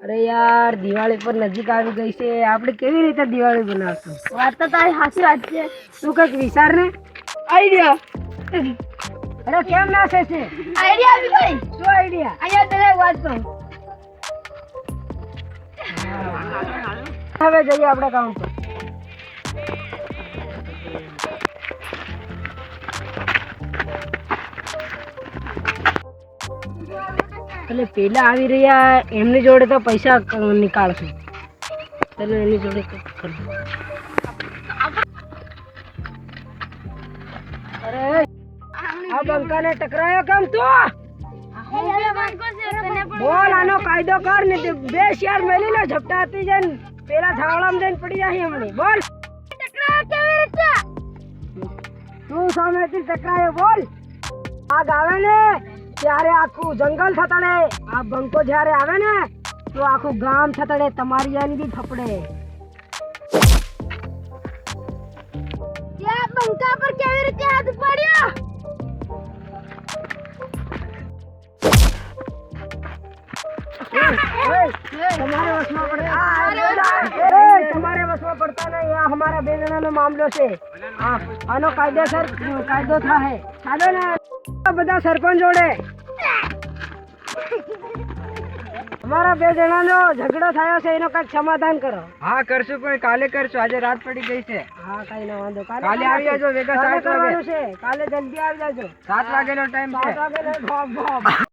અરે યાર દિવાળી પર નજીક આવી ગઈ છે, આપણે કેવી રીતે દિવાળી બનાવશું? વાત તો તારી સાચી વાત છે. તું કઈક વિચાર ને. આઈડિયા અરે કેમ ના છે? આઈડિયા આવી ગઈ. શું આઈડિયા? અહીંયા તને એક વાત કહું. હવે જઈએ આપણે કામ પર. એટલે પેલા આવી રહ્યા એમની જોડે તો પૈસા નીકાળશું. ચલો એની જોડે કરું. અરે આ બંકાને ટકરાયો કેમ તું? બોલ આનો કાયદો કર ને તે બે શેર મેલી ને ઝપટાતી જઈને પેલા થાવડામાં જઈને પડી જાય હમણે. બોલ તું સામેથી ટકરાયો બોલ. આગ આવે ને ત્યારે આખું જંગલ થતડે, આ બંકો જ્યારે આવે ને તો આખું ગામ થતડે, તમારી આની બી થપડે. યા બંકા પર કેવી રીતે હાથ પાડ્યો? તમારે વશમાં પડતા નહીં. આ અમારા બે જણાનો મામલો છે. આનો કાયદો થાય. ચાલો ને બધા સરપંચ જોડે. અમારા બે જણાનો ઝઘડો થયો છે, એનો કઈક સમાધાન કરો. હા કરશું, પણ કાલે કરશું. આજે રાત પડી ગઈ છે. હા કઈ ના વાંધો. કાલે આવી જાજો ભેગા. 7 વાગે કાલે જલ્દી આવી જાજો. 7 વાગેનો ટાઈમ છે. 7 વાગે